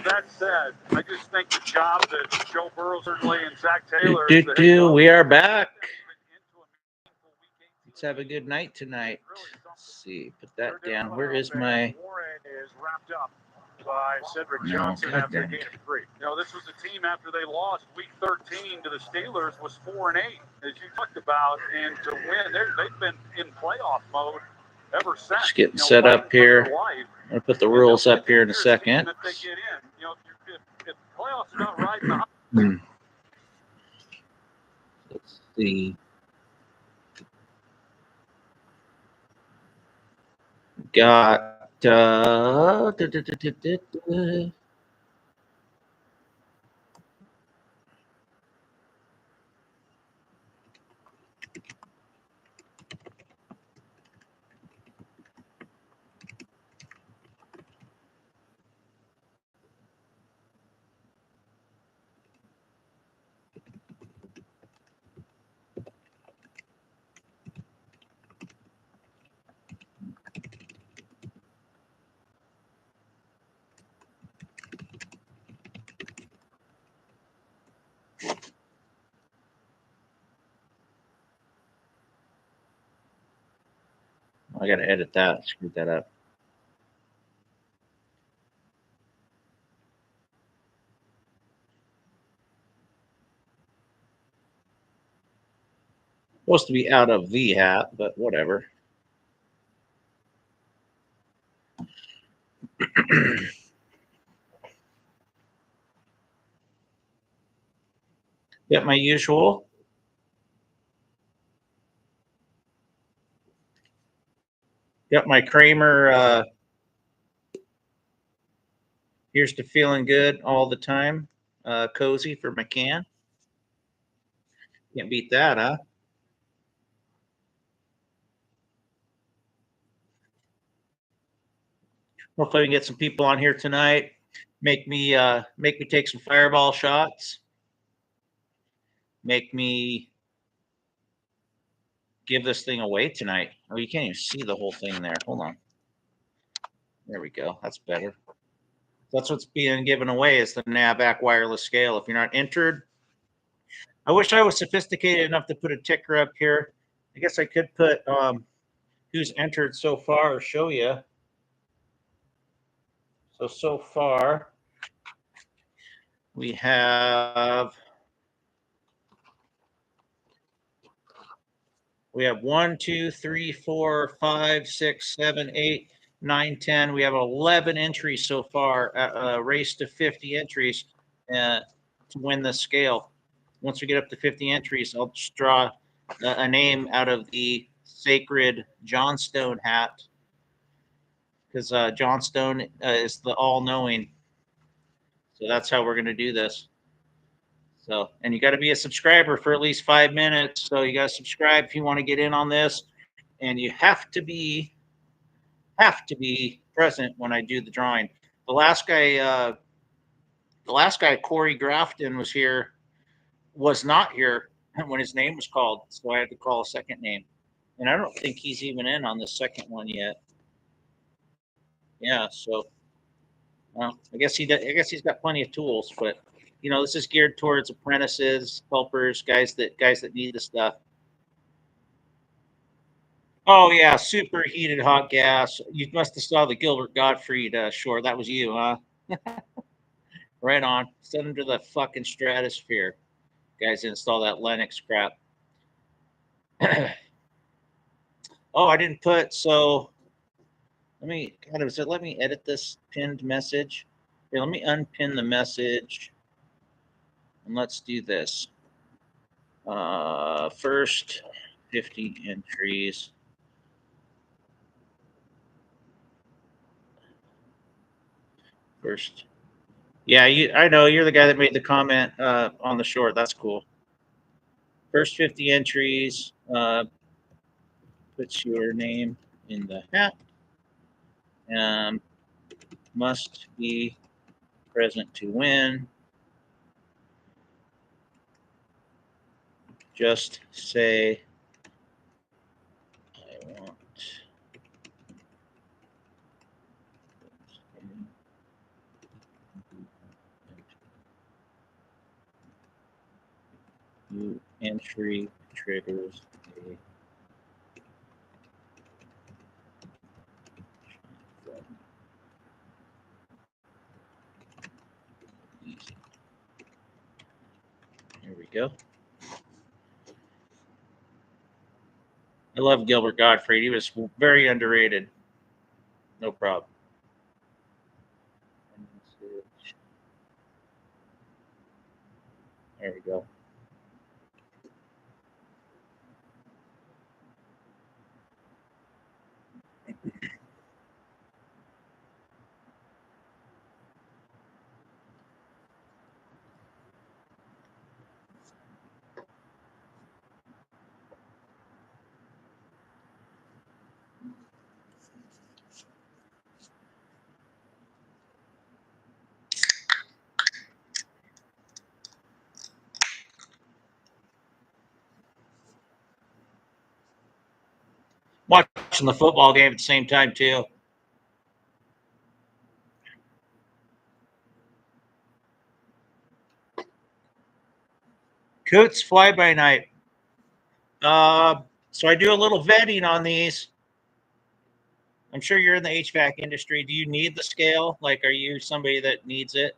with that said, I just think the job that Joe Burrow certainly and Zach Taylor. We are back. Let's have a good night tonight. Let's see, put that down. Where is my? Warren is wrapped up by Cedric Johnson after a gain of 3. You know, this was a team after they lost week 13 to the Steelers was 4-8, as you talked about, and to win, they've been in playoff mode ever since. Just getting set up here. I'm gonna put the rules up here in a second. If they get in, you know, if playoffs not right now. Let's see. Got I got to edit that. Screwed that up. Supposed to be out of the hat, but whatever. Got my usual. Got my Kramer. Here's to feeling good all the time. Cozy for my can. Can't beat that, huh? Hopefully we can get some people on here tonight. Make me take some fireball shots. Make me give this thing away tonight. Oh, you can't even see the whole thing there. Hold on. There we go. That's better. That's what's being given away is the NAVAC wireless scale. If you're not entered, I wish I was sophisticated enough to put a ticker up here. I guess I could put who's entered so far or show you. So far, we have 1, 2, 3, 4, 5, 6, 7, 8, 9, 10. We have 11 entries so far. Race to 50 entries to win the scale. Once we get up to 50 entries, I'll just draw a name out of the sacred Johnstone hat, because Johnstone is the all-knowing. So that's how we're going to do this. So, and you got to be a subscriber for at least 5 minutes. So you got to subscribe if you want to get in on this, and you have to be present when I do the drawing. The last guy, Corey Grafton, was not here when his name was called, so I had to call a second name, and I don't think he's even in on the second one yet. Yeah, so well, I guess he's got plenty of tools, but you know, this is geared towards apprentices, helpers, guys that need the stuff. Oh yeah, superheated hot gas. You must have saw the Gilbert Gottfried short. That was you, huh? Right on. Send him to the fucking stratosphere. Guys, install that Linux crap. Oh, I didn't put, so let me edit this pinned message. Here, let me unpin the message, and let's do this. First 50 entries. First, yeah, I know you're the guy that made the comment on the short. That's cool. First 50 entries. Puts your name in the hat. Must be present to win. Just say I want. entry triggers a easy. Here we go. I love Gilbert Gottfried. He was very underrated. No problem. There we go. Watching the football game at the same time too. Coots fly by night. So I do a little vetting on these. I'm sure you're in the HVAC industry. Do you need the scale? Like, are you somebody that needs it?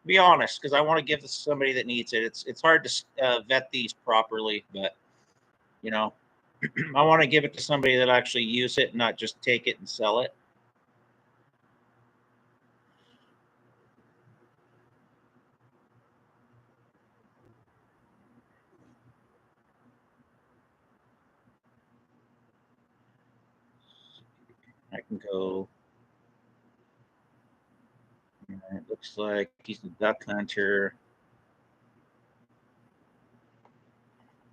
Be honest, because I want to give this to somebody that needs it. It's hard to vet these properly, but you know, I want to give it to somebody that actually use it, not just take it and sell it. I can go. It looks like he's a duck hunter.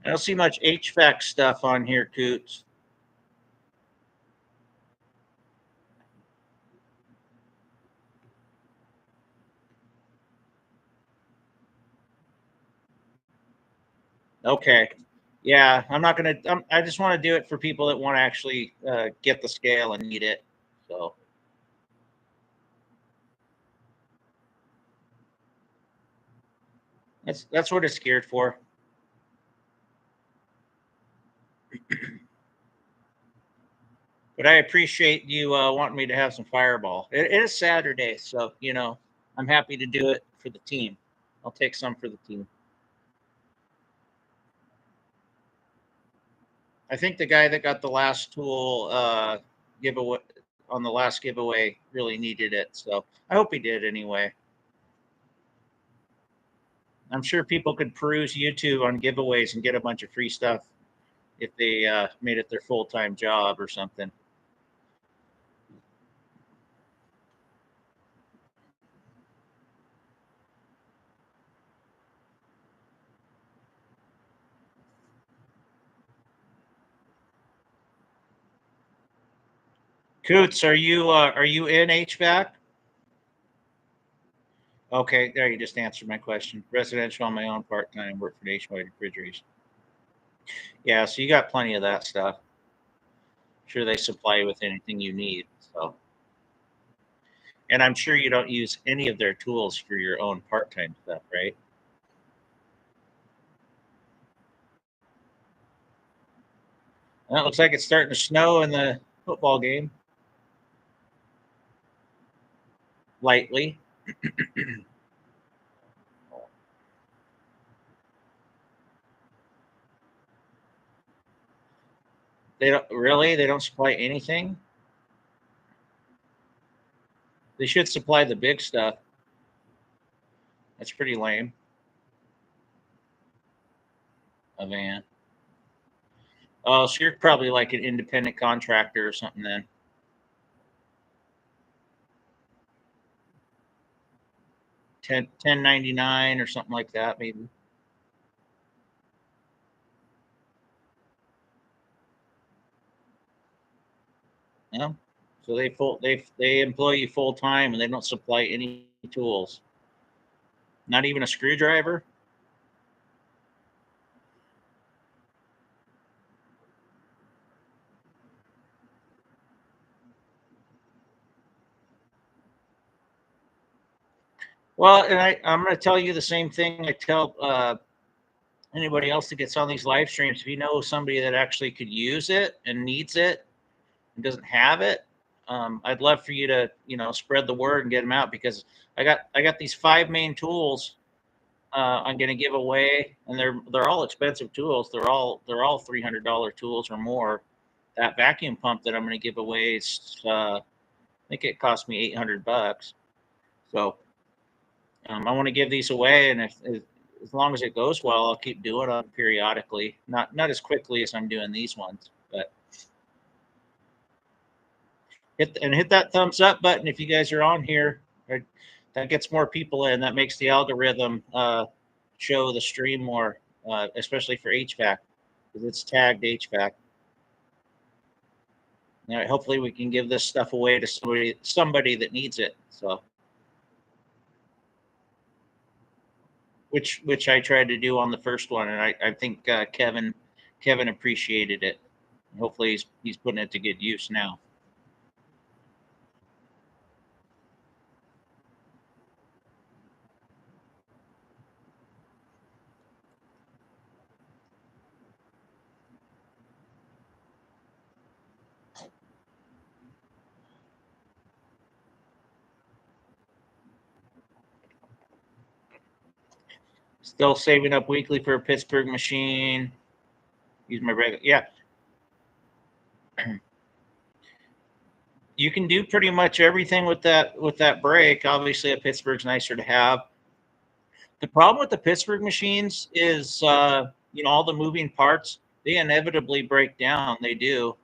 I don't see much HVAC stuff on here, Coots. Okay. Yeah, I'm not going to. I just want to do it for people that want to actually get the scale and need it. So. That's what it's geared for. But I appreciate you wanting me to have some Fireball. It is Saturday, so I'm happy to do it for the team. I'll take some for the team. I think the guy that got the last tool giveaway on the last giveaway really needed it, so I hope he did anyway. I'm sure people could peruse YouTube on giveaways and get a bunch of free stuff if they made it their full-time job or something. Coots, are you in HVAC? Okay, there you just answered my question. Residential on my own part-time, work for Nationwide Refrigeration. Yeah, so you got plenty of that stuff. Sure, they supply you with anything you need. So, and I'm sure you don't use any of their tools for your own part-time stuff, right? Well, it looks like it's starting to snow in the football game. Lightly. They don't supply anything. They should supply the big stuff. That's pretty lame. A van. Oh, so you're probably like an independent contractor or something then. 1099 or something like that, maybe. Yeah. So they employ you full time and they don't supply any tools. Not even a screwdriver. Well, and I'm going to tell you the same thing I tell anybody else that gets on these live streams, if you know somebody that actually could use it and needs it and doesn't have it, I'd love for you to, spread the word and get them out, because I got these 5 main tools I'm going to give away, and they're all expensive tools. They're all $300 tools or more. That vacuum pump that I'm going to give away is, I think it cost me $800. So I want to give these away, and if as long as it goes well, I'll keep doing them periodically. Not as quickly as I'm doing these ones, but hit that thumbs up button if you guys are on here. That gets more people in. That makes the algorithm show the stream more, especially for HVAC, because it's tagged HVAC. Hopefully we can give this stuff away to somebody that needs it. So, which I tried to do on the first one, and I think Kevin appreciated it. Hopefully he's putting it to good use now. Still saving up weekly for a Pittsburgh machine. Use my regular, yeah. You can do pretty much everything with that brake. Obviously, a Pittsburgh's nicer to have. The problem with the Pittsburgh machines is, all the moving parts, they inevitably break down. They do.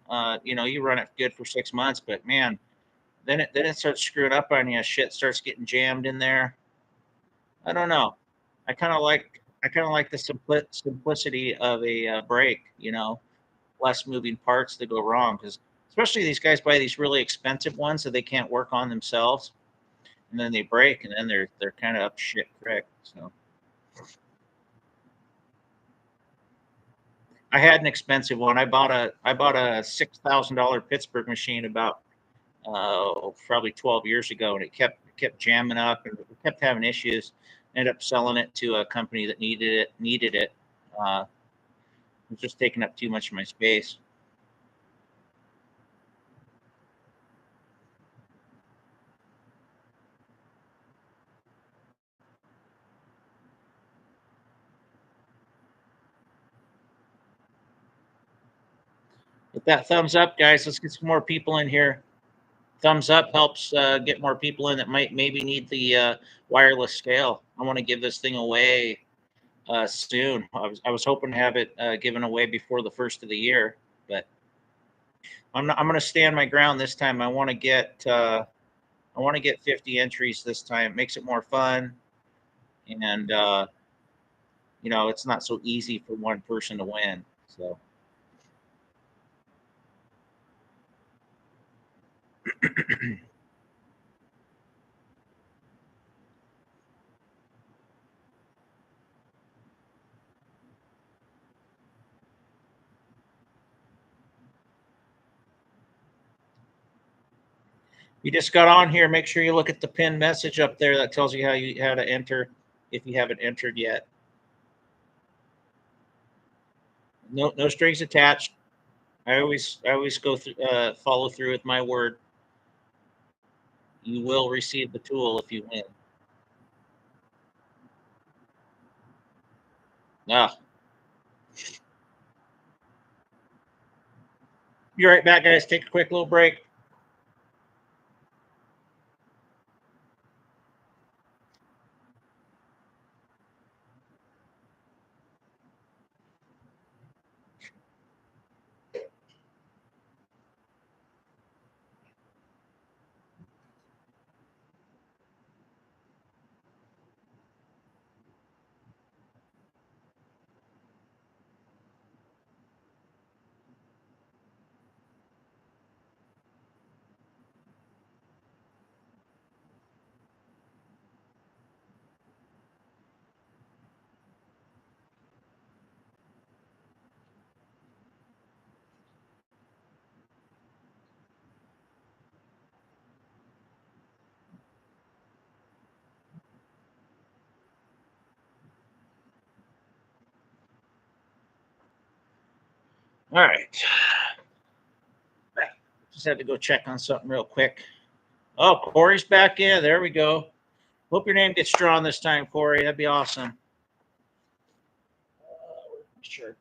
You run it good for 6 months, but man, then it starts screwing up on you. Shit starts getting jammed in there. I don't know. I kind of like the simplicity of a brake. Less moving parts that go wrong, because especially these guys buy these really expensive ones that they can't work on themselves, and then they break, and then they're kind of up shit creek. So I had an expensive one. I bought a $6,000 Pittsburgh machine about probably 12 years ago, and it kept jamming up and kept having issues. Ended up selling it to a company that needed it. It was just taking up too much of my space. Hit that thumbs up, guys. Let's get some more people in here. Thumbs up helps get more people in that might maybe need the wireless scale. I want to give this thing away soon. I was hoping to have it given away before the first of the year, but I'm going to stand my ground this time. I want to get 50 entries this time. It makes it more fun, and it's not so easy for one person to win. So. You just got on here, make sure you look at the pinned message up there that tells you how to enter if you haven't entered yet. No strings attached. I always go through follow through with my word. You will receive the tool if you win. Ah. Be right back, guys. Take a quick little break. All right. Just had to go check on something real quick. Oh, Corey's back in. There we go. Hope your name gets drawn this time, Corey. That'd be awesome. Sharpie.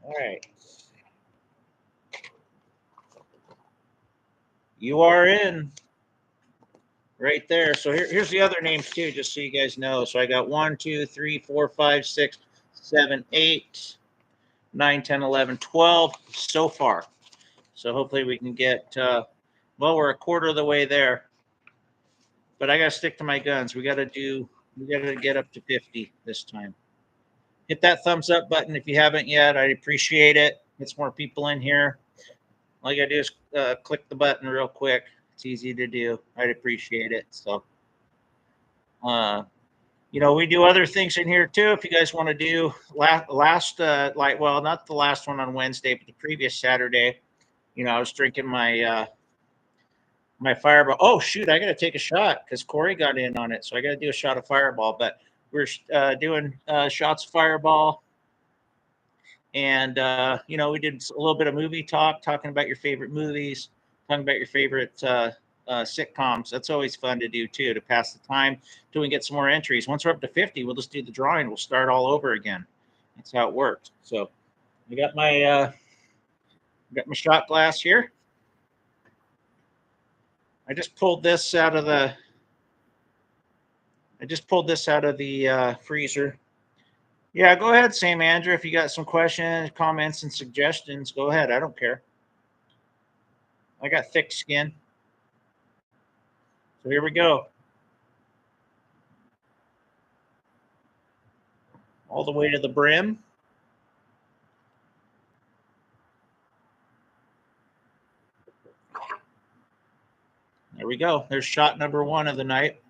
All right. You are in right there. So here's the other names too, just so you guys know. So I got 1, 2, 3, 4, 5, 6, 7, 8, 9, 10, 11, 12 so far. So hopefully we can get, well, we're a quarter of the way there. But I got to stick to my guns. We got to get up to 50 this time. Hit that thumbs up button if you haven't yet. I'd appreciate it. Get more people in here. All you got to do is click the button real quick. It's easy to do. I'd appreciate it. So, we do other things in here too. If you guys want to do last not the last one on Wednesday, but the previous Saturday, I was drinking my my Fireball. Oh shoot, I got to take a shot because Corey got in on it, so I got to do a shot of Fireball. But we're doing shots of Fireball, and we did a little bit of movie talk, talking about your favorite movies, talking about your favorite sitcoms. That's always fun to do too, to pass the time till we get some more entries. Once we're up to 50, we'll just do the drawing. We'll start all over again. That's how it works. So I got my shot glass here. I just pulled this out of the freezer. Yeah, go ahead, Sam Andrew. If you got some questions, comments, and suggestions, go ahead. I don't care. I got thick skin. So here we go. All the way to the brim. There we go. There's shot number 1 of the night.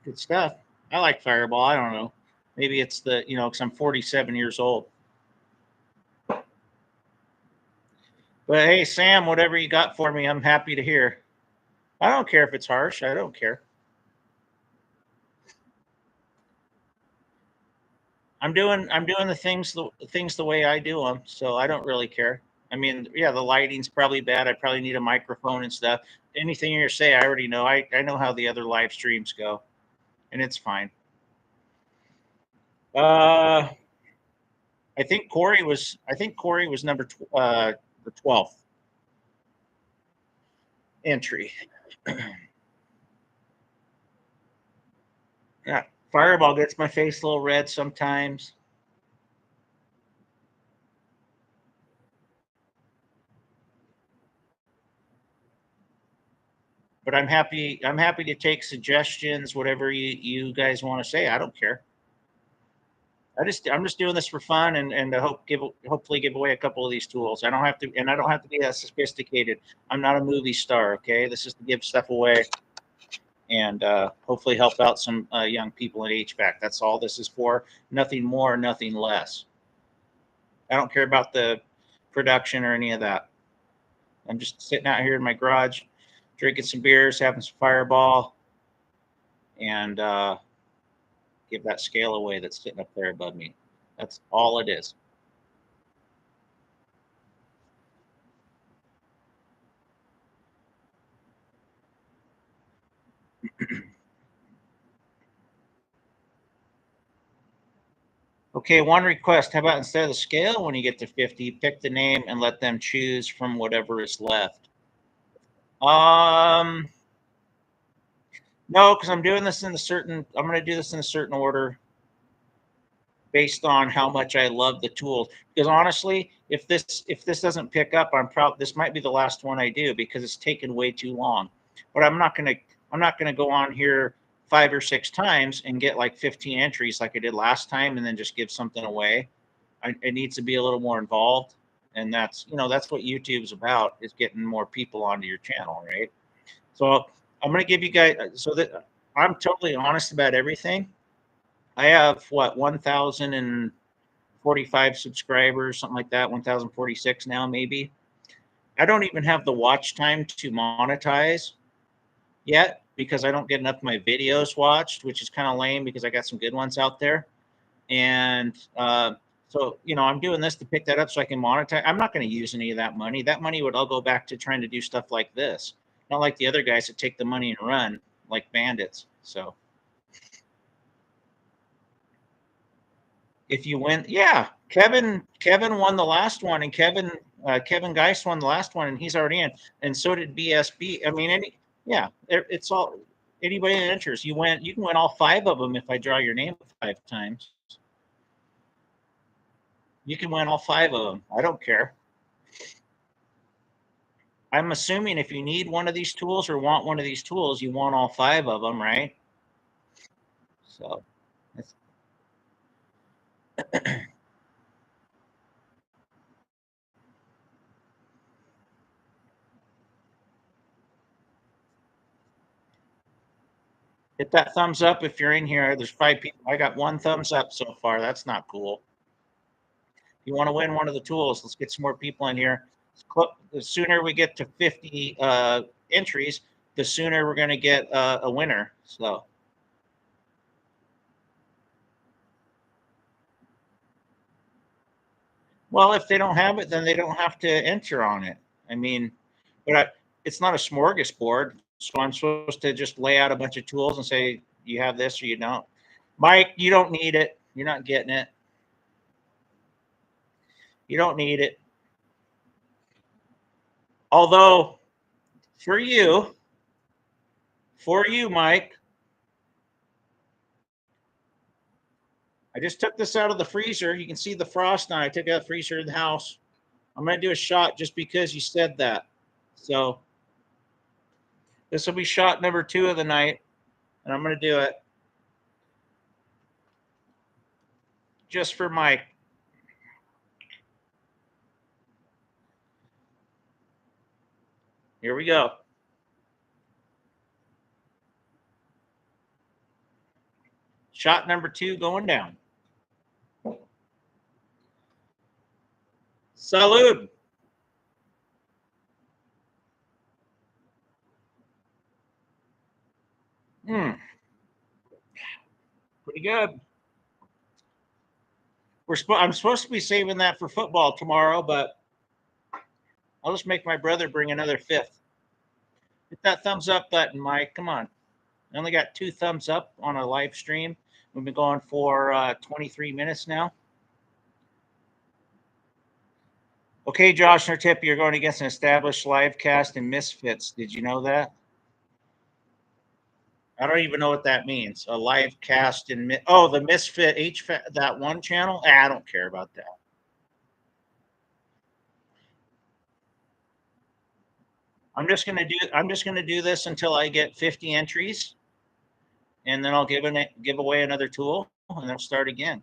Good stuff. I like Fireball. I don't know. Maybe it's because I'm 47 years old. But hey, Sam, whatever you got for me, I'm happy to hear. I don't care if it's harsh. I don't care. I'm doing the things the way I do them, so I don't really care. I mean, yeah, the lighting's probably bad. I probably need a microphone and stuff. Anything you're say, I already know. I know how the other live streams go, and it's fine. I think Corey was number the 12th entry. Yeah, Fireball gets my face a little red sometimes. But I'm happy to take suggestions, whatever you guys want to say. I don't care. I'm just doing this for fun and to hopefully give away a couple of these tools. I don't have to be that sophisticated. I'm not a movie star, okay? This is to give stuff away and hopefully help out some young people in HVAC. That's all this is for. Nothing more, nothing less. I don't care about the production or any of that. I'm just sitting out here in my garage, drinking some beers, having some Fireball, and give that scale away that's sitting up there above me. That's all it is. Okay, one request. How about instead of the scale, when you get to 50, pick the name and let them choose from whatever is left? No, because I'm going to do this in a certain order based on how much I love the tools. Because honestly, if this doesn't pick up, this might be the last one I do because it's taken way too long. But I'm not gonna go on here 5 or 6 times and get like 15 entries like I did last time and then just give something away. It needs to be a little more involved, and that's what YouTube's about, is getting more people onto your channel, right? So I'm gonna give you guys I'm totally honest about everything. I have what 1,045 subscribers, something like that, 1,046 now maybe. I don't even have the watch time to monetize yet because I don't get enough of my videos watched, which is kind of lame because I got some good ones out there. And so, I'm doing this to pick that up so I can monetize. I'm not going to use any of that money. That money would all go back to trying to do stuff like this, not like the other guys that take the money and run like bandits. So if you win, yeah, Kevin won the last one, and Kevin Geist won the last one, and he's already in, and so did BSB. I mean, it's all anybody that enters. You can win all 5 of them if I draw your name 5 times. You can win all 5 of them. I don't care. I'm assuming if you need one of these tools or want one of these tools, you want all 5 of them, right? So hit that thumbs up if you're in here. There's 5 people. I got 1 thumbs up so far. That's not cool. If you want to win one of the tools, let's get some more people in here. The sooner we get to 50 entries, the sooner we're going to get a winner. So. Well, if they don't have it, then they don't have to enter on it. I mean, it's not a smorgasbord, so I'm supposed to just lay out a bunch of tools and say you have this or you don't. Mike, you don't need it. You're not getting it. You don't need it. Although, for you, Mike, I just took this out of the freezer. You can see the frost now. I took out the freezer in the house. I'm going to do a shot just because you said that. So this will be shot number 2 of the night, and I'm going to do it just for Mike. Here we go. Shot number 2 going down. Salud. Pretty good. I'm supposed to be saving that for football tomorrow, but I'll just make my brother bring another 5th. Hit that thumbs up button, Mike. Come on. I only got 2 thumbs up on a live stream. We've been going for 23 minutes now. Okay, Josh Nertip, you're going against an established live cast and misfits. Did you know that? I don't even know what that means. A live cast and the misfit HVAC, that one channel. I don't care about that. I'm just gonna do this until I get 50 entries, and then I'll give away another tool, and then start again.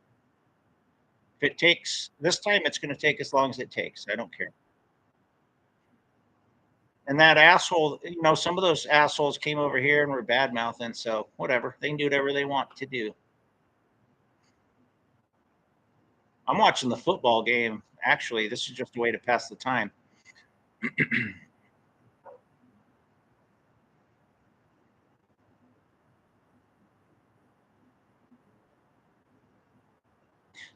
If it takes this time, it's going to take as long as it takes. I don't care. And that asshole, some of those assholes came over here and were bad mouthing. So whatever, they can do whatever they want to do. I'm watching the football game. Actually, this is just a way to pass the time.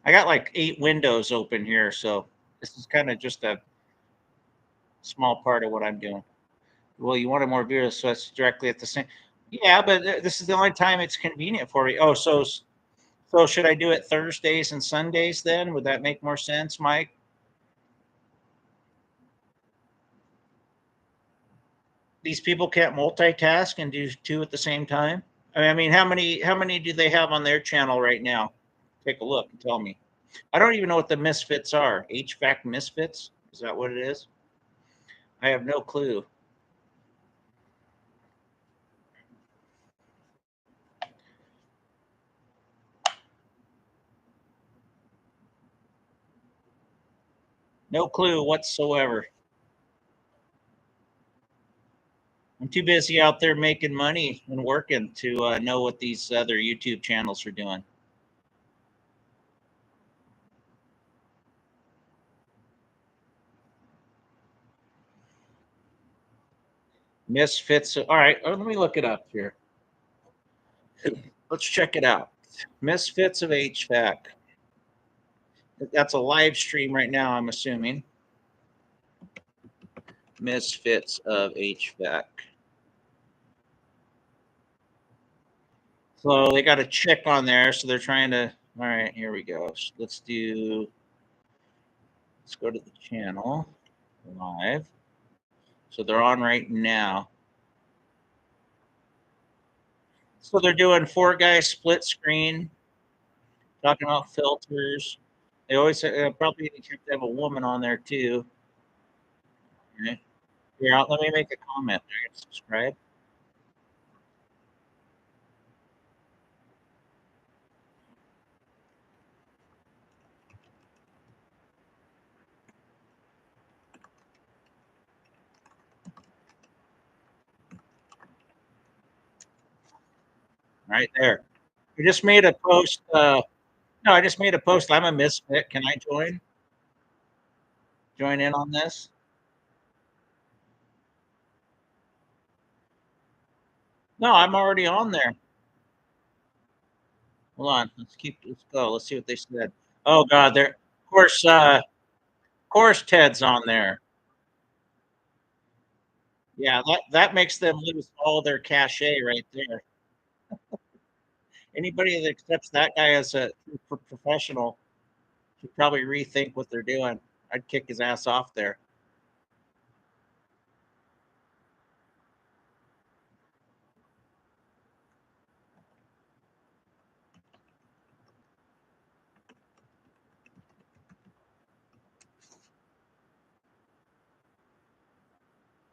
I got like 8 windows open here, so this is kind of just a small part of what I'm doing. Well, you wanted more viewers, so it's directly at the same. Yeah, but this is the only time it's convenient for you. Oh, so should I do it Thursdays and Sundays then? Would that make more sense, Mike? These people can't multitask and do 2 at the same time. I mean, how many do they have on their channel right now? Take a look and tell me. I don't even know what the misfits are. HVAC misfits? Is that what it is? I have no clue. No clue whatsoever. I'm too busy out there making money and working to know what these other YouTube channels are doing. Misfits. All right, let me look it up here. Let's check it out. Misfits of HVAC. That's a live stream right now, I'm assuming. Misfits of HVAC. So they got a chick on there, so they're trying to. All right, here we go. Let's go to the channel live. So they're on right now. So they're doing 4-guy split screen, talking about filters. They always probably have a woman on there too. Okay. Here, let me make a comment. They're gonna subscribe. Right there. I just made a post. No, I just made a post. I'm a misfit. Can I join? Join in on this? No, I'm already on there. Hold on. Let's go. Let's see what they said. Oh God, there. Of course, Ted's on there. Yeah, that makes them lose all their cachet right there. Anybody that accepts that guy as a professional should probably rethink what they're doing. I'd kick his ass off there.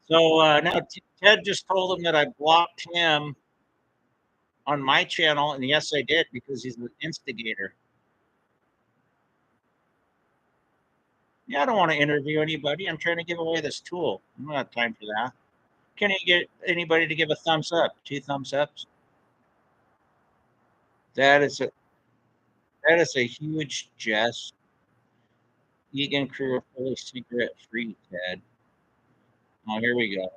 So now Ted just told him that I blocked him on my channel, and yes, I did because he's an instigator. Yeah, I don't want to interview anybody. I'm trying to give away this tool. I don't have time for that. Can you get anybody to give a thumbs up? 2 thumbs ups. That is a huge jest. Vegan crew are fully cigarette free, Ted. Oh, here we go.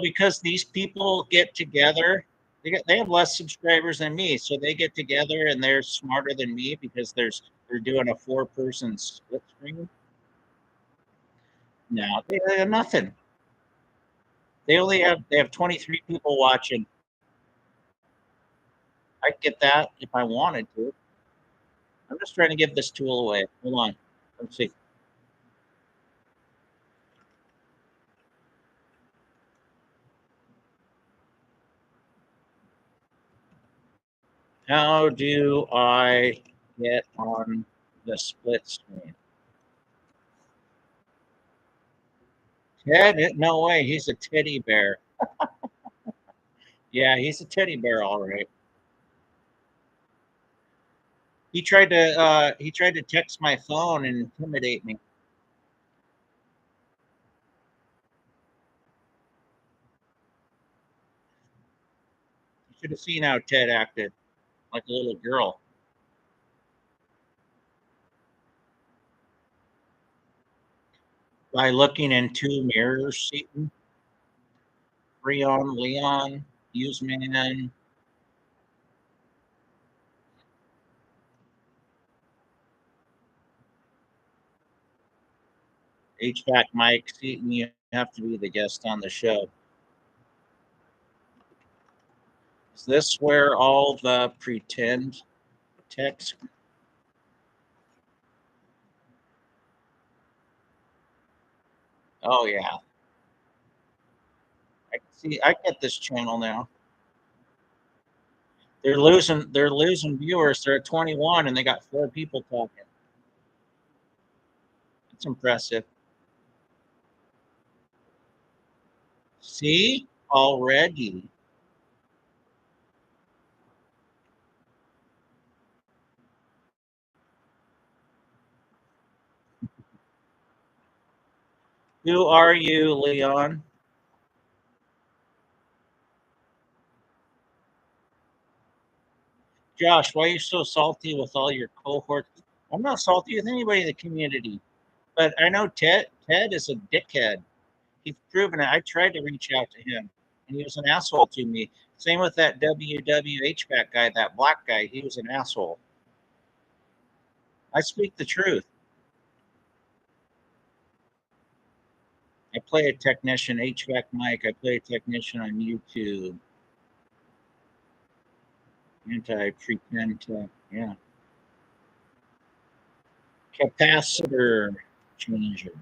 Because these people get together, they have less subscribers than me, so they get together and they're smarter than me because they're doing a 4-person split screen. No, they have nothing. They have 23 people watching. I'd get that if I wanted to. I'm just trying to give this tool away. Hold on. Let's see. How do I get on the split screen? Ted? No way. He's a teddy bear. Yeah, he's a teddy bear, all right. He tried to text my phone and intimidate me. You should have seen how Ted acted like a little girl. By looking in 2 mirrors, Seaton, Freon, Leon, Useman. HVAC Mike, Seaton, you have to be the guest on the show. Is this where all the pretend text? Oh yeah. I get this channel now. They're losing viewers. They're at 21 and they got 4 people talking. It's impressive. See? Already. Who are you, Leon? Josh, why are you so salty with all your cohorts? I'm not salty with anybody in the community, but I know Ted. Ted is a dickhead. He's proven it. I tried to reach out to him, and he was an asshole to me. Same with that WWHVAC guy, that black guy. He was an asshole. I speak the truth. I play a technician, HVAC Mike. I play a technician on YouTube. Anti-pretend tech. Yeah. Capacitor changer.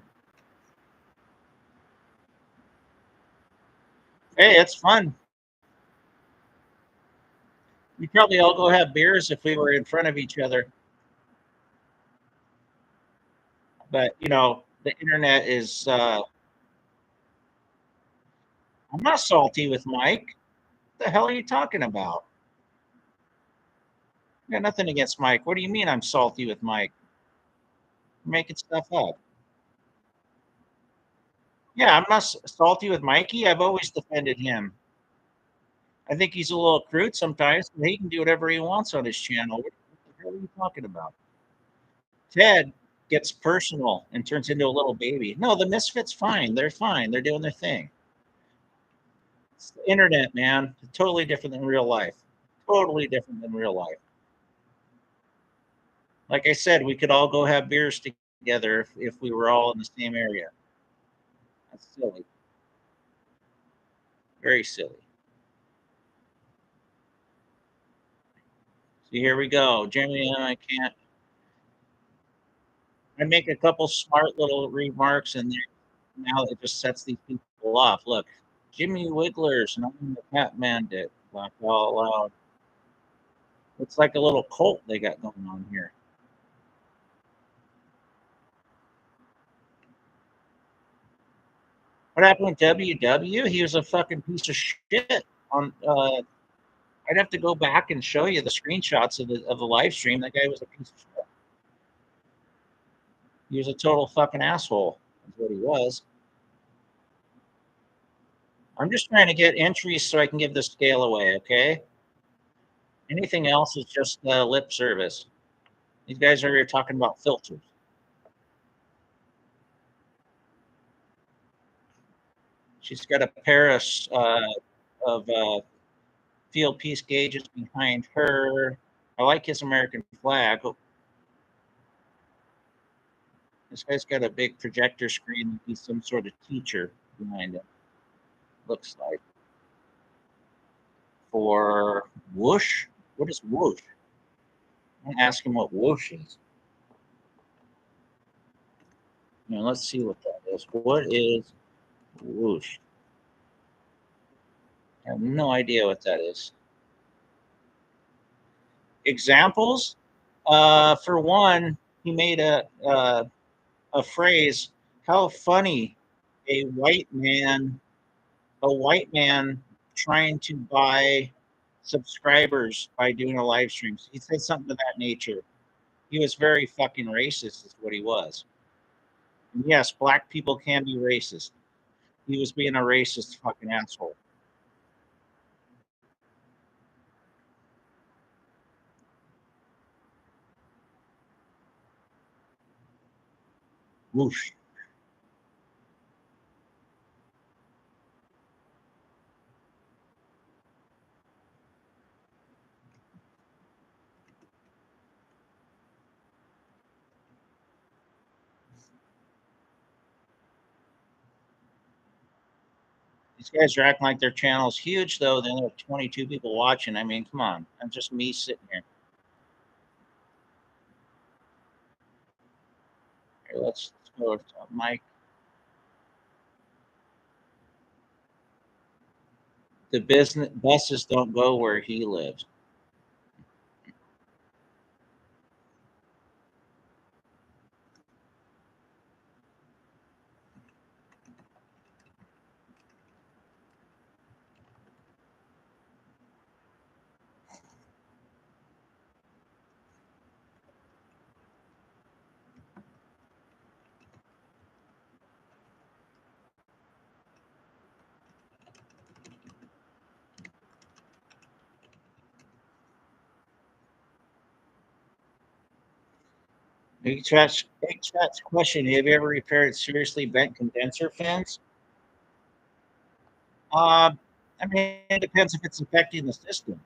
Hey, it's fun. We'd probably all go have beers if we were in front of each other. But the internet is. I'm not salty with Mike. What the hell are you talking about? I got nothing against Mike. What do you mean I'm salty with Mike? You're making stuff up. Yeah, I'm not salty with Mikey. I've always defended him. I think he's a little crude sometimes, but he can do whatever he wants on his channel. What the hell are you talking about? Ted gets personal and turns into a little baby. No, the Misfits fine. They're fine. They're doing their thing. It's the internet, man. It's totally different than real life. Totally different than real life. Like I said, we could all go have beers together if we were all in the same area. That's silly. Very silly. So here we go. Jimmy and I can't. I make a couple smart little remarks and now it just sets these people off. Look, Jimmy Wigglers and I'm the Cat Bandit. Laugh all loud. It's like a little cult they got going on here. What happened with WW? He was a fucking piece of shit. I'd have to go back and show you the screenshots of the live stream. That guy was a piece of shit. He was a total fucking asshole. That's what he was. I'm just trying to get entries so I can give the scale away. Okay. Anything else is just lip service. These guys are here talking about filters. She's got a pair of field piece gauges behind her. I like his American flag. This guy's got a big projector screen. He's some sort of teacher behind him. Looks like. For whoosh? What is whoosh? I'm gonna ask him what whoosh is. Now let's see what that is. What is whoosh? I have no idea what that is. Examples? For one, he made a phrase. How funny a white man trying to buy subscribers by doing a live stream. He said something of that nature. He was very fucking racist, is what he was. And yes, black people can be racist. He was being a racist fucking asshole. Whoosh. These guys are acting like their channel's huge, though. Then there are 22 people watching. I mean, come on. I'm just me sitting here. Here, let's go to Mike. The business buses don't go where he lives. HVAC question: have you ever repaired seriously bent condenser fins? Uh, I mean, it depends if it's affecting the system.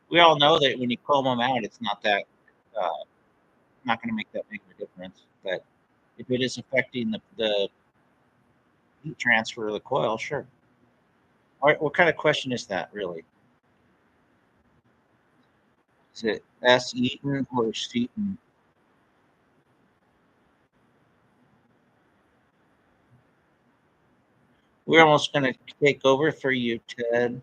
We all know that when you comb them out, it's uh, not going to make that big of a difference. But if it is affecting the heat transfer of the coil, sure. All right, what kind of question is that, really? Is it S. Eaton or Seaton? We're almost going to take over for you, Ted.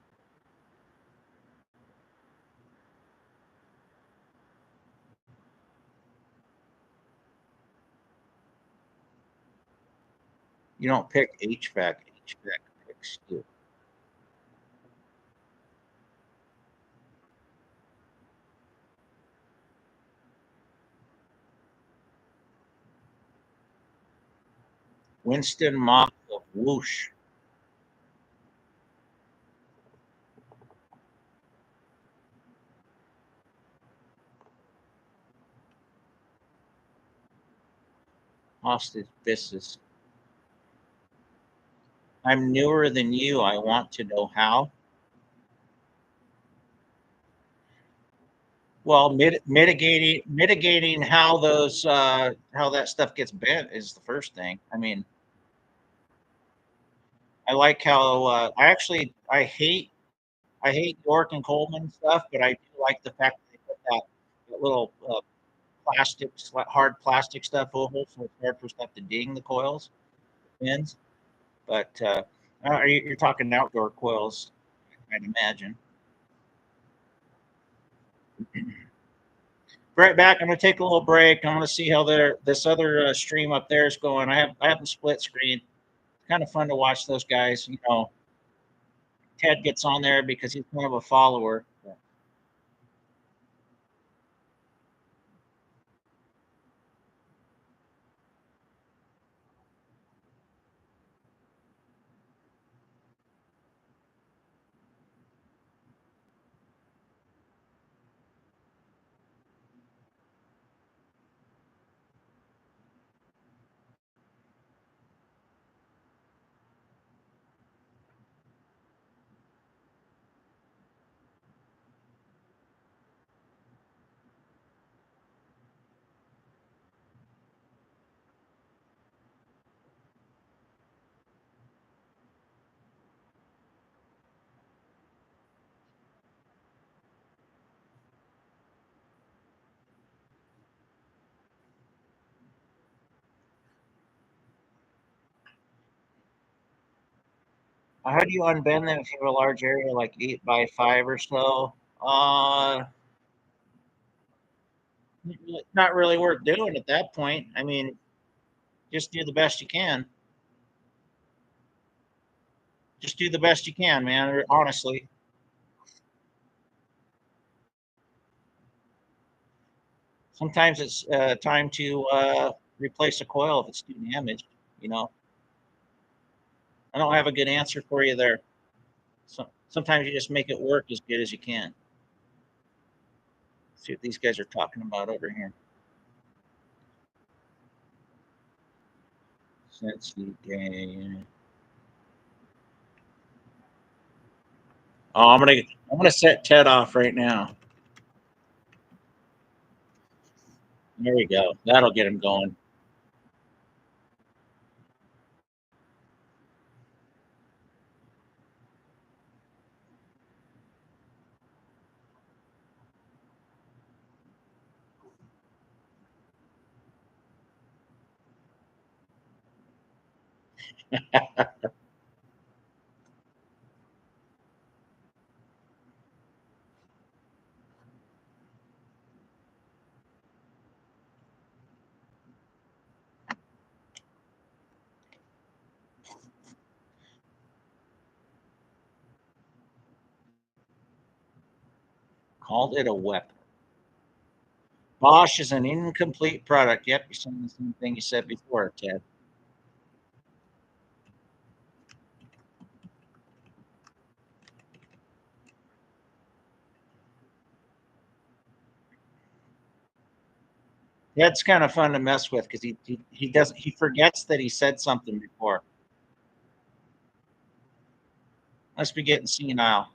You don't pick HVAC. HVAC picks you. Winston Mock of Whoosh. Hostage business. I'm newer than you. I want to know how. Well, mitigating how that stuff gets bent is the first thing. I mean, I like how I hate York and Coleman stuff, but I do like the fact that they put that little plastic, hard plastic stuff over, so it's hard for stuff to ding the coils, pins. But you're talking outdoor coils, I'd imagine. Right back. I'm going to take a little break. I'm going to see how this other stream up there is going. I have the split screen. It's kind of fun to watch those guys. You know, Ted gets on there because he's kind of a follower. How do you unbend them if you have a large area like 8 by 5 or so? Not really worth doing at that point. I mean, just do the best you can. Just do the best you can, man. Honestly, sometimes it's time to replace a coil if it's too damaged. You know, I don't have a good answer for you there. So sometimes you just make it work as good as you can. See what these guys are talking about over here. Sensi game. Oh, I'm gonna set Ted off right now. There we go. That'll get him going. Called it a weapon. Bosch is an incomplete product. Yep, you're saying the same thing you said before, Ted. That's kind of fun to mess with because he forgets that he said something before. Must be getting senile.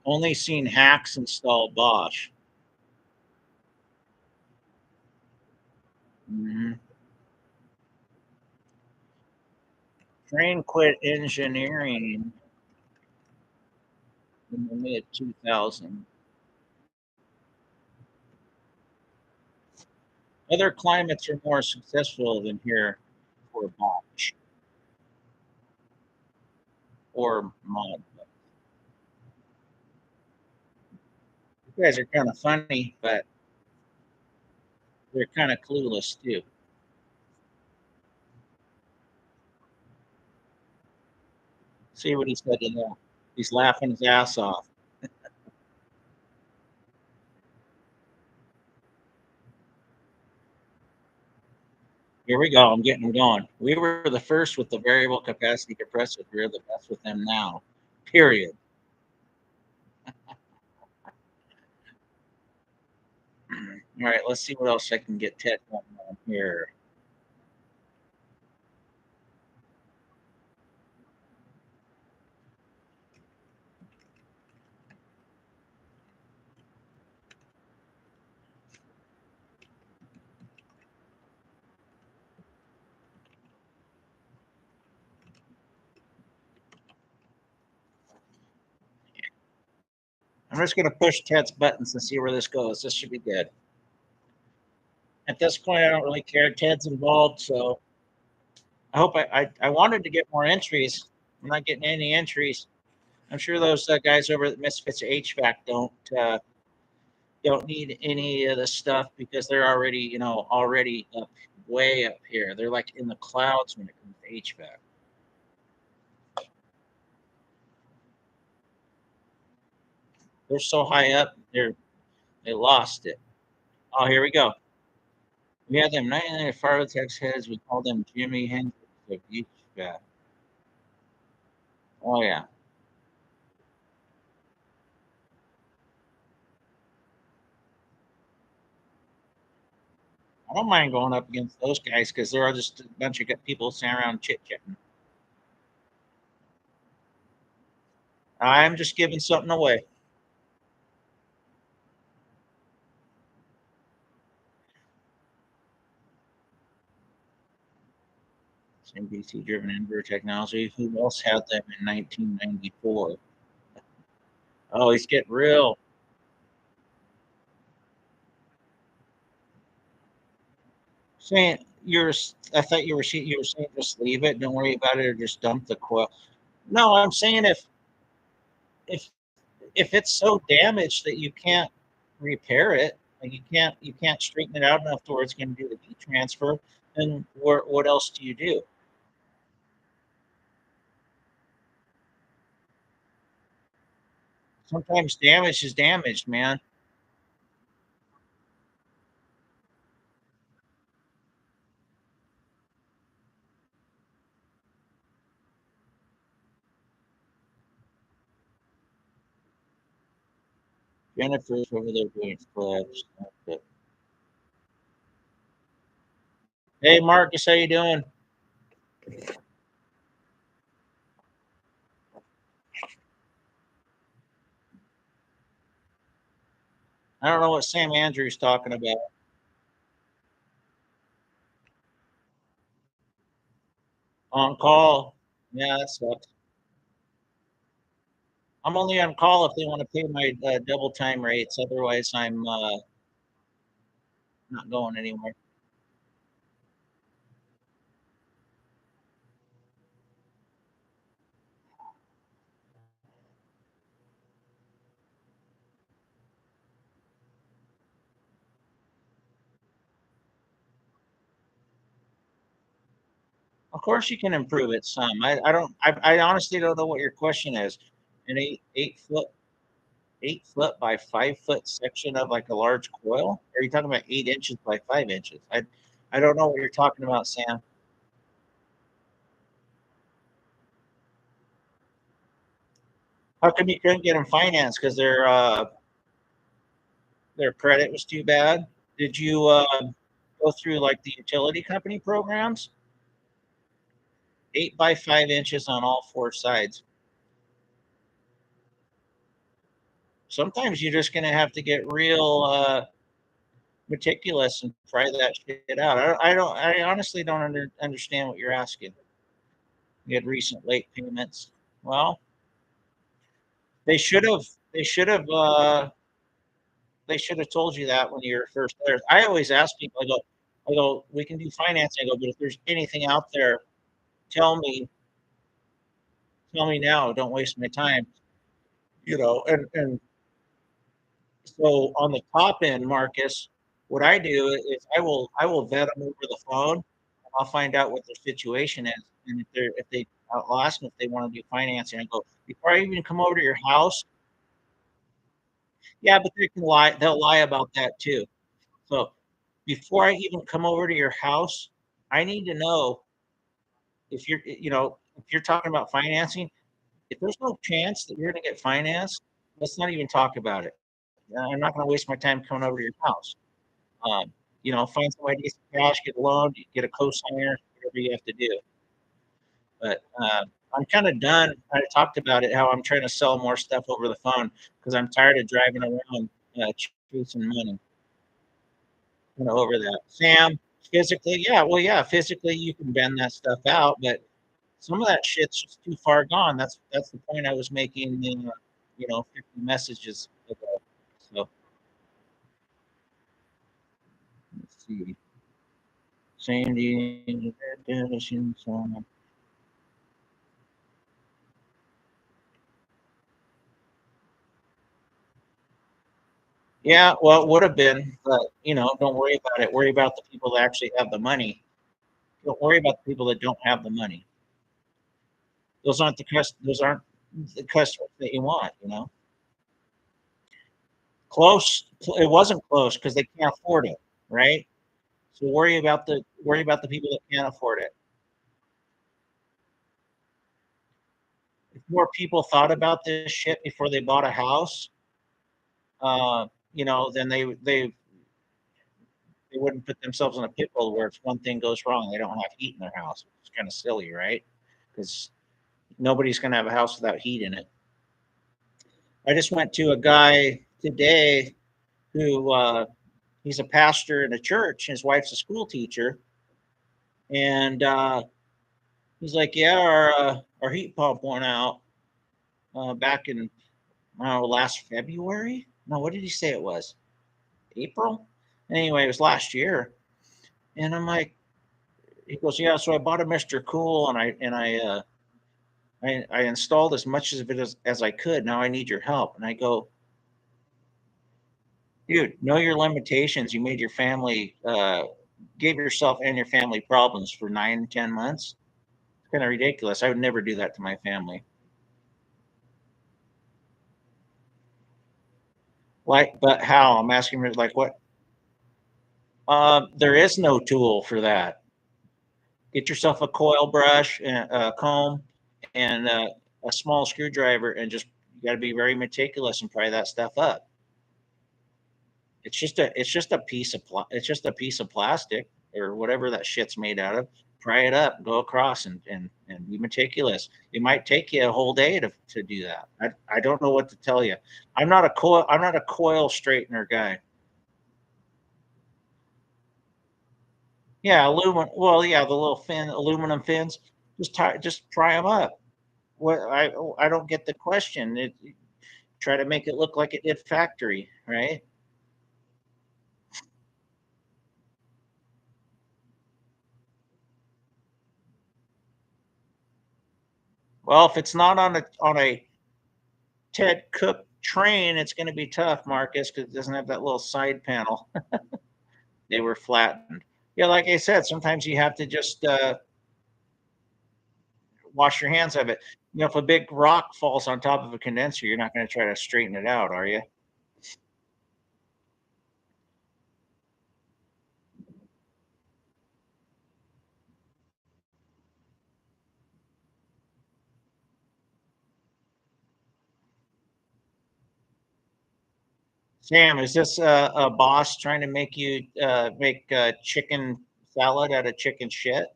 Only seen hacks install Bosch. Mm-hmm. Train quit engineering in the mid 2000s. Other climates are more successful than here for Bosch or Mod. You guys are kind of funny, but they're kind of clueless too. See what he said to them. He's laughing his ass off. Here we go. I'm getting them going. We were the first with the variable capacity compressors. We're the best with them now. Period. All right, let's see what else I can get Ted going on here. I'm just going to push Ted's buttons and see where this goes. This should be good. At this point, I don't really care. Ted's involved, so I hope I wanted to get more entries. I'm not getting any entries. I'm sure those guys over at Misfits HVAC don't need any of this stuff because they're already already up way up here. They're like in the clouds when it comes to HVAC. They're so high up, they lost it. Oh, here we go. We had them 99 Firetex heads. We call them Jimmy Hendrix of HVAC. Oh yeah. I don't mind going up against those guys because they're all just a bunch of people standing around chit chatting. I'm just giving something away. Same DC driven inverter technology. Who else had them in 1994? Oh, he's getting real. Saying I thought you were saying just leave it, don't worry about it, or just dump the coil. No, I'm saying if if it's so damaged that you can't repair it, like you can't straighten it out enough to where it's going to do the heat transfer, then what else do you do? Sometimes damage is damaged, man. Jennifer's over there doing flaps. Hey, Marcus, how you doing? I don't know what Sam Andrews talking about. On call. Yeah, that sucks. I'm only on call if they want to pay my double time rates. Otherwise, I'm not going anywhere. Of course, you can improve it some. I don't. I honestly don't know what your question is. An 8 foot by 5 foot section of like a large coil? Or are you talking about 8 inches by 5 inches? I don't know what you're talking about, Sam. How come you couldn't get them financed? Because their credit was too bad. Did you go through like the utility company programs? 8 by 5 inches on all four sides. Sometimes you're just going to have to get real meticulous and try that shit out. I honestly don't understand what you're asking. You had recent late payments. Well, they should have. They should have. They should have told you that when you were first there. I always ask people. We can do financing. I go, but if there's anything out there, tell me. Tell me now. Don't waste my time. And so on the top end, Marcus, what I do is I will vet them over the phone. I'll find out what their situation is, and I'll ask them if they want to do financing. I go before I even come over to your house. Yeah, but they can lie. They'll lie about that too. So before I even come over to your house, I need to know if you're talking about financing. If there's no chance that you're going to get financed, let's not even talk about it. I'm not going to waste my time coming over to your house. Find somebody to get some cash, get a loan, get a cosigner, whatever you have to do. But I'm kind of done. I talked about it, how I'm trying to sell more stuff over the phone because I'm tired of driving around chasing money. Over that. Sam, physically, yeah, well, yeah, physically you can bend that stuff out, but some of that shit's just too far gone. That's the point I was making in 50 messages ago. So let's see. Sandy, yeah, well, it would have been, but don't worry about it. Worry about the people that actually have the money. Don't worry about the people that don't have the money. Those aren't the customers that you want. Close. It wasn't close because they can't afford it, right? So worry about the people that can't afford it. If more people thought about this shit before they bought a house, then they wouldn't put themselves in a pitfall where if one thing goes wrong, they don't have heat in their house. It's kind of silly, right? Because nobody's going to have a house without heat in it. I just went to a guy today who he's a pastor in a church. His wife's a school teacher, and he's like, "Yeah, our heat pump went out back in last February. No, what did he say it was? April? Anyway, it was last year." And I'm like, he goes, "Yeah, so I bought a Mr. Cool and I installed as much of it as I could. Now I need your help." And I go, "Dude, know your limitations. You made your family, gave yourself and your family problems for 9, 10 months. It's kind of ridiculous. I would never do that to my family." Like, but how? I'm asking her, like, what? There is no tool for that. Get yourself a coil brush, and a comb, and a small screwdriver, and just you got to be very meticulous and pry that stuff up. It's just a piece of plastic or whatever that shit's made out of. Pry it up, go across, and be meticulous. It might take you a whole day to do that. I don't know what to tell you. I'm not a coil straightener guy. Yeah, aluminum. Well, yeah, the little aluminum fins. Just pry them up. What I don't get the question. Try to make it look like it did factory, right? Well, if it's not on a Ted Cook train, it's going to be tough, Marcus, because it doesn't have that little side panel. They were flattened. Yeah, like I said, sometimes you have to just wash your hands of it. If a big rock falls on top of a condenser, you're not going to try to straighten it out, are you? Sam, is this a boss trying to make you make chicken salad out of chicken shit?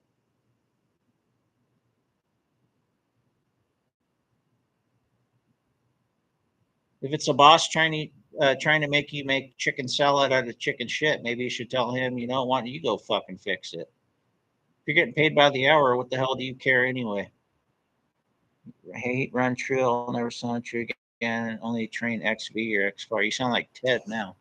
If it's a boss trying to make you make chicken salad out of chicken shit, maybe you should tell him, you know, why don't you go fucking fix it? If you're getting paid by the hour, what the hell do you care anyway? Hate run trail, never saw a tree again. Only train XV or X4. You sound like Ted now.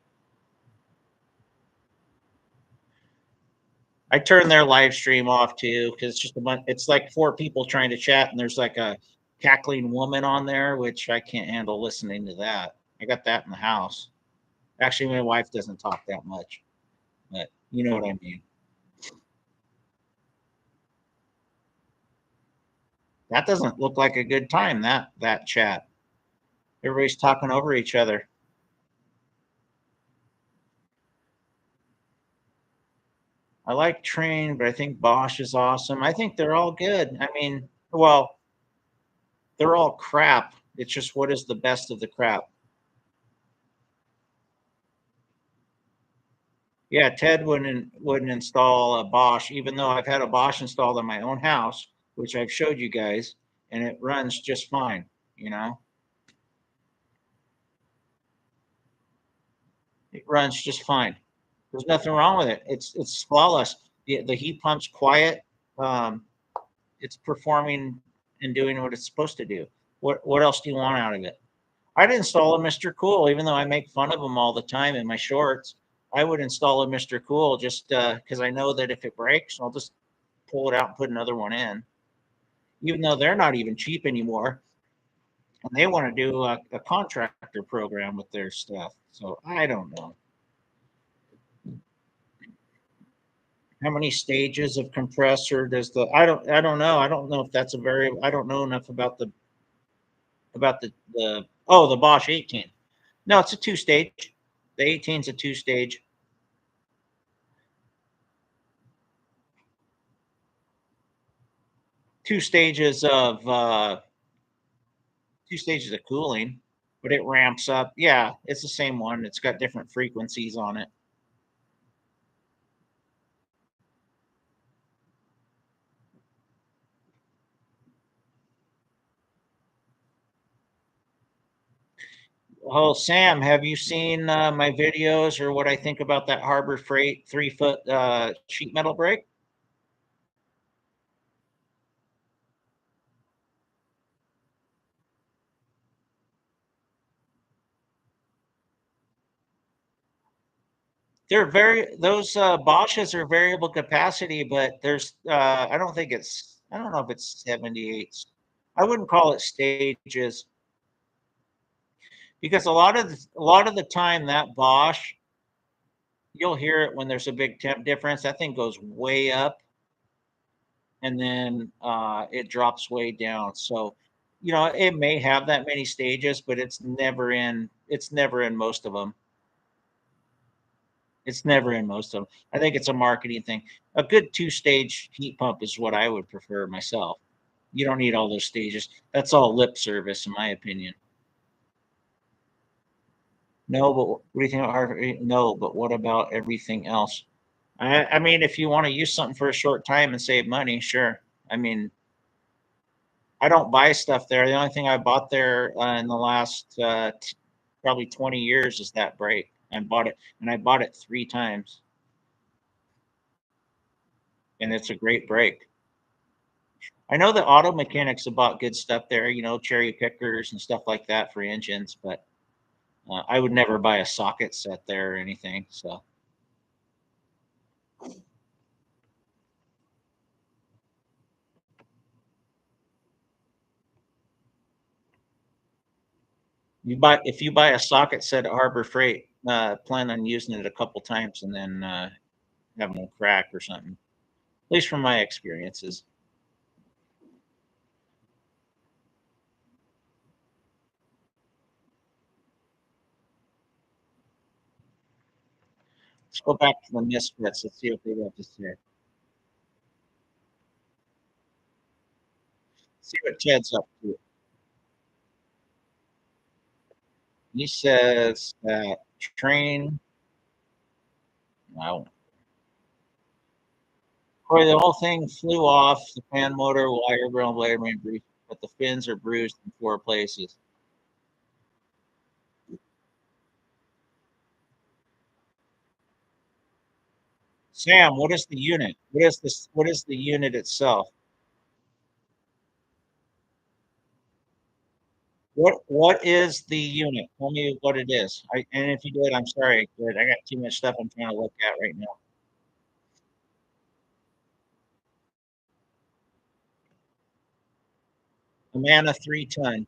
I turned their live stream off too because it's just a bunch. It's like four people trying to chat, and there's like a cackling woman on there, which I can't handle listening to that. I got that in the house. Actually, my wife doesn't talk that much, but you know what I mean. That doesn't look like a good time. That chat. Everybody's talking over each other. I like Train, but I think Bosch is awesome. I think they're all good. I mean, well, they're all crap. It's just what is the best of the crap. Yeah, Ted wouldn't install a Bosch, even though I've had a Bosch installed in my own house, which I've showed you guys, and it runs just fine. You know, it runs just fine. There's nothing wrong with it. It's flawless. The heat pump's quiet. Um, it's performing and doing what it's supposed to do. What else do you want out of it? I'd install a Mr. Cool, even though I make fun of them all the time in my shorts. I would install a Mr. Cool just because I know that if it breaks, I'll just pull it out and put another one in. Even though they're not even cheap anymore, and they want to do a contractor program with their stuff. So I don't know how many stages of compressor does the I don't know. I don't know if that's a very I don't know enough about the oh the Bosch 18. No, it's a two stage. The 18 is a two stage. Two stages of two stages of cooling, but it ramps up. Yeah, it's the same one. It's got different frequencies on it. Oh, Sam, have you seen my videos or what I think about that Harbor Freight 3 foot sheet metal brake? They're very those Bosches are variable capacity, but there's I don't know if it's 78. I wouldn't call it stages because a lot of the time that Bosch you'll hear it when there's a big temp difference. That thing goes way up and then it drops way down. So, you know, it may have that many stages, but it's never in most of them. It's never in most of them. I think it's a marketing thing. A good two-stage heat pump is what I would prefer myself. You don't need all those stages. That's all lip service, in my opinion. No, but what do you think about Harvard? No, but what about everything else? I mean, if you want to use something for a short time and save money, sure. I mean, I don't buy stuff there. The only thing I bought there in the last probably 20 years is that brake. I bought it, and I bought it 3 times, and it's a great brake. I know that auto mechanics have bought good stuff there, you know, cherry pickers and stuff like that for engines, but I would never buy a socket set there or anything. So if you buy a socket set at Harbor Freight, plan on using it a couple times and then having a crack or something. At least from my experiences. Let's go back to the misfits. Let's see what they got to say. See what Ted's up to. He says that Train. Wow. Boy, the whole thing flew off. The fan motor, wire, grill, blade, bruised, but the fins are bruised in 4 places. Sam, what is the unit? What is this? What is the unit itself? What is the unit? Tell me what it is. And if you did, I'm sorry. But I got too much stuff I'm trying to look at right now. A Mana 3-ton.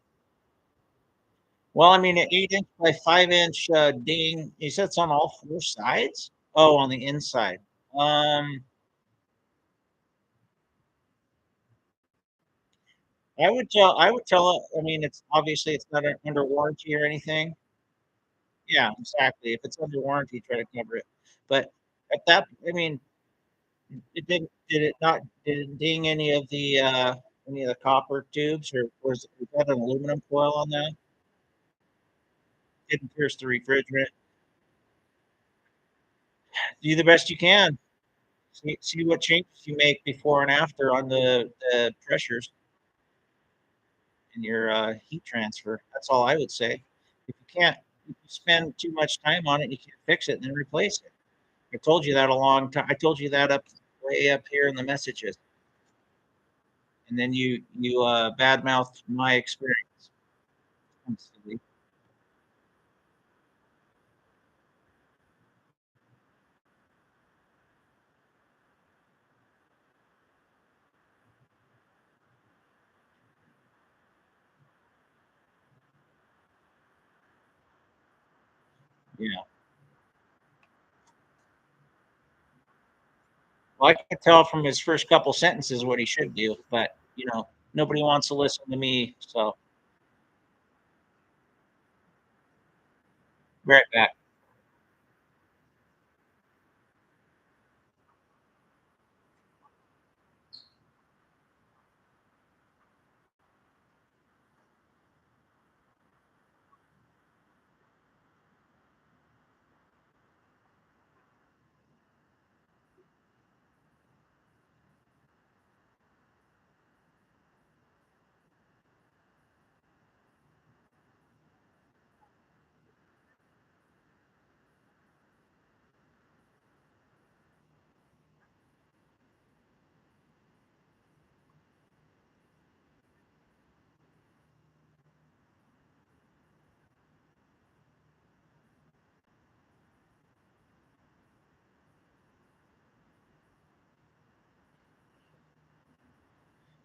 Well, I mean, an 8-inch by 5-inch ding. You said it's on all 4 sides? Oh, on the inside. Um, I would tell. I mean, it's obviously it's not under warranty or anything. Yeah, exactly. If it's under warranty, try to cover it. But at that, I mean, it didn't. Did it not? Did it ding any of the copper tubes, or was that an aluminum foil on that? Didn't pierce the refrigerant. Do the best you can. See what changes you make before and after on the pressures in your heat transfer. That's all I would say. If you can't, if you spend too much time on it, you can't fix it, then replace it. I told you that a long time. I told you that up way up here in the messages, and then you badmouthed my experience. I'm silly. Yeah. Well, I could tell from his first couple sentences what he should do, but nobody wants to listen to me. So, be right back.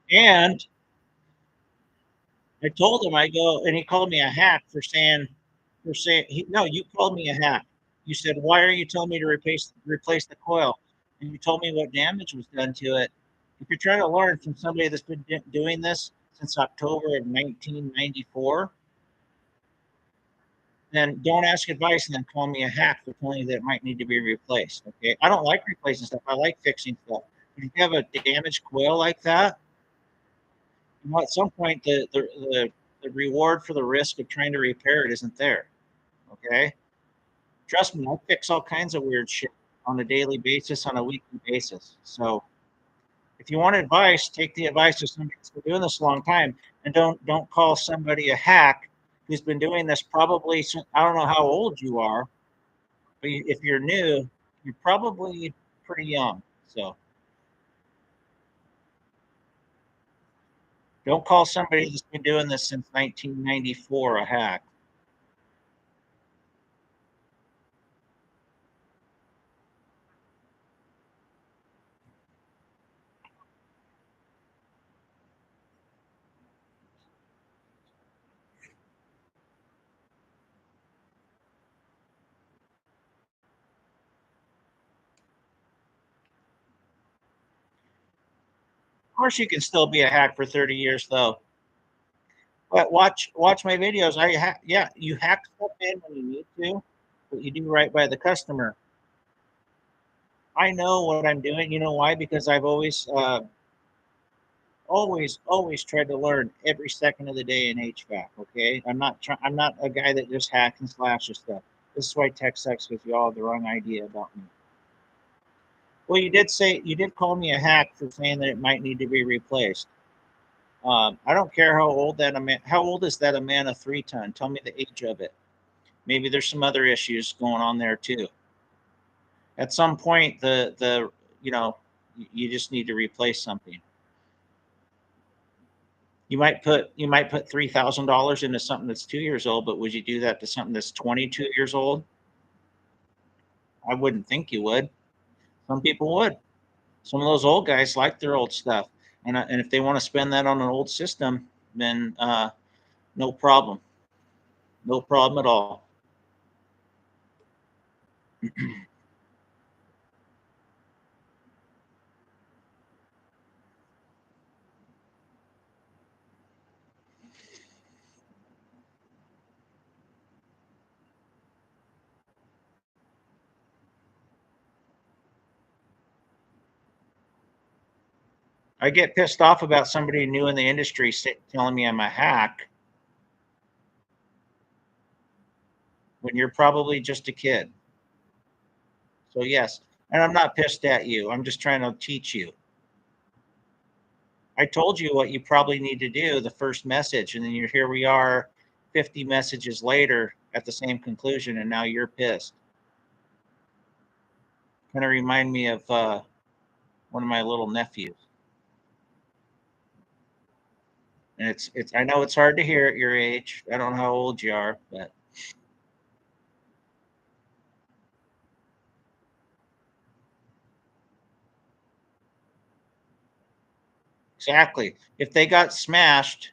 And I told him, I go, and he called me a hack no, you called me a hack. You said, why are you telling me to replace the coil? And you told me what damage was done to it. If you're trying to learn from somebody that's been doing this since October of 1994, then don't ask advice and then call me a hack for telling you that it might need to be replaced. Okay. I don't like replacing stuff. I like fixing stuff. But if you have a damaged coil like that, at some point the reward for the risk of trying to repair it isn't there. Okay. Trust me, I fix all kinds of weird shit on a daily basis, on a weekly basis. So if you want advice, take the advice of somebody that's been doing this a long time, and don't call somebody a hack who's been doing this probably since, I don't know how old you are, but if you're new, you're probably pretty young. So don't call somebody that's been doing this since 1994 a hack. Of course, you can still be a hack for 30 years, though. But watch my videos. Yeah, you hack stuff in when you need to, but you do right by the customer. I know what I'm doing. You know why? Because I've always tried to learn every second of the day in HVAC. Okay, I'm not a guy that just hacks and slashes stuff. This is why tech sucks, because you all have the wrong idea about me. Well, you did call me a hack for saying that it might need to be replaced. I don't care how old how old is that Amana 3-ton? Tell me the age of it. Maybe there's some other issues going on there too. At some point, you just need to replace something. You might put $3,000 into something that's 2 years old, but would you do that to something that's 22 years old? I wouldn't think you would. Some people would. Some of those old guys like their old stuff, and if they want to spend that on an old system, then no problem, no problem at all. I get pissed off about somebody new in the industry telling me I'm a hack when you're probably just a kid. So yes, and I'm not pissed at you. I'm just trying to teach you. I told you what you probably need to do, the first message, and then here we are 50 messages later at the same conclusion, and now you're pissed. Kind of remind me of one of my little nephews. And it's I know it's hard to hear at your age. I don't know how old you are, but exactly. If they got smashed,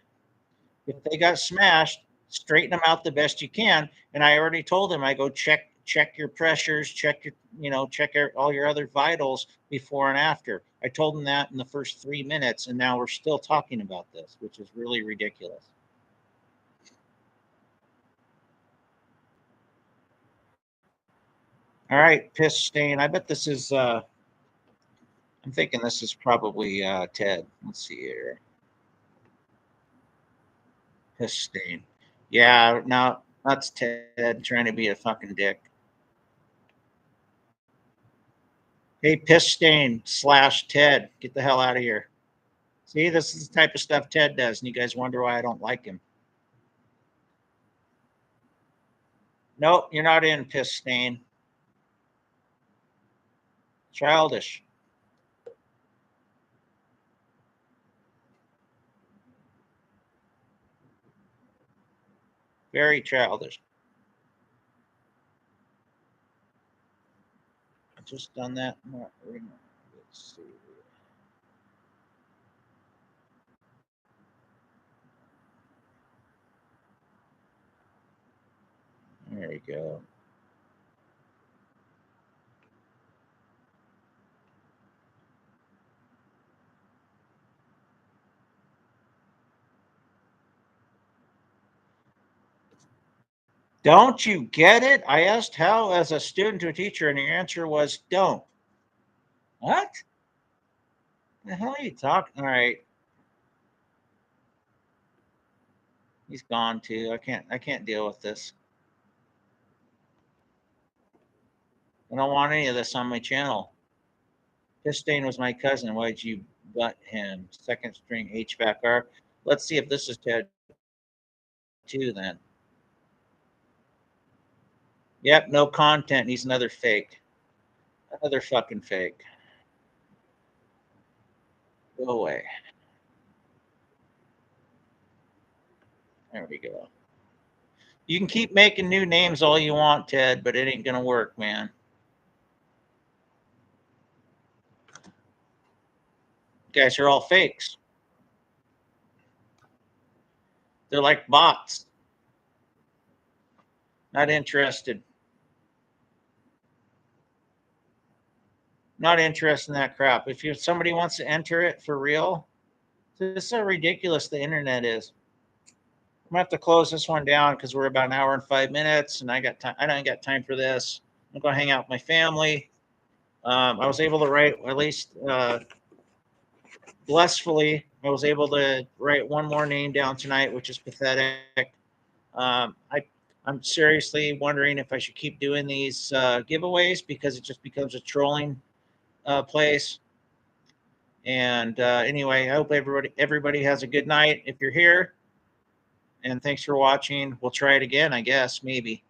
straighten them out the best you can. And I already told him, I go check your pressures, check all your other vitals before and after. I told him that in the first 3 minutes, and now we're still talking about this, which is really ridiculous. All right, piss stain. I bet this is I'm thinking this is probably Ted. Let's see here. Piss stain. Yeah, now that's Ted trying to be a fucking dick. Hey, piss stain / Ted, get the hell out of here. See, this is the type of stuff Ted does, and you guys wonder why I don't like him. Nope, you're not in, piss stain. Childish. Very childish. I've just done that. Let's see. There we go. Don't you get it? I asked how as a student to a teacher, and your answer was don't. What? The hell are you talking? All right. He's gone too. I can't deal with this. I don't want any of this on my channel. Pistain was my cousin. Why'd you butt him? Second string HVAC. Let's see if this is Ted too then. Yep, no content. He's another fake. Another fucking fake. Go away. There we go. You can keep making new names all you want, Ted, but it ain't gonna work, man. You guys are all fakes. They're like bots. Not interested. Not interested in that crap. If somebody wants to enter it for real, this is how ridiculous the internet is. I'm gonna have to close this one down because we're about an hour and 5 minutes, and I don't got time for this. I'm gonna hang out with my family. I was able to write, at least blissfully, I was able to write one more name down tonight, which is pathetic. I I'm seriously wondering if I should keep doing these giveaways because it just becomes a trolling place. And anyway, I hope everybody has a good night if you're here. And thanks for watching. We'll try it again, I guess, maybe.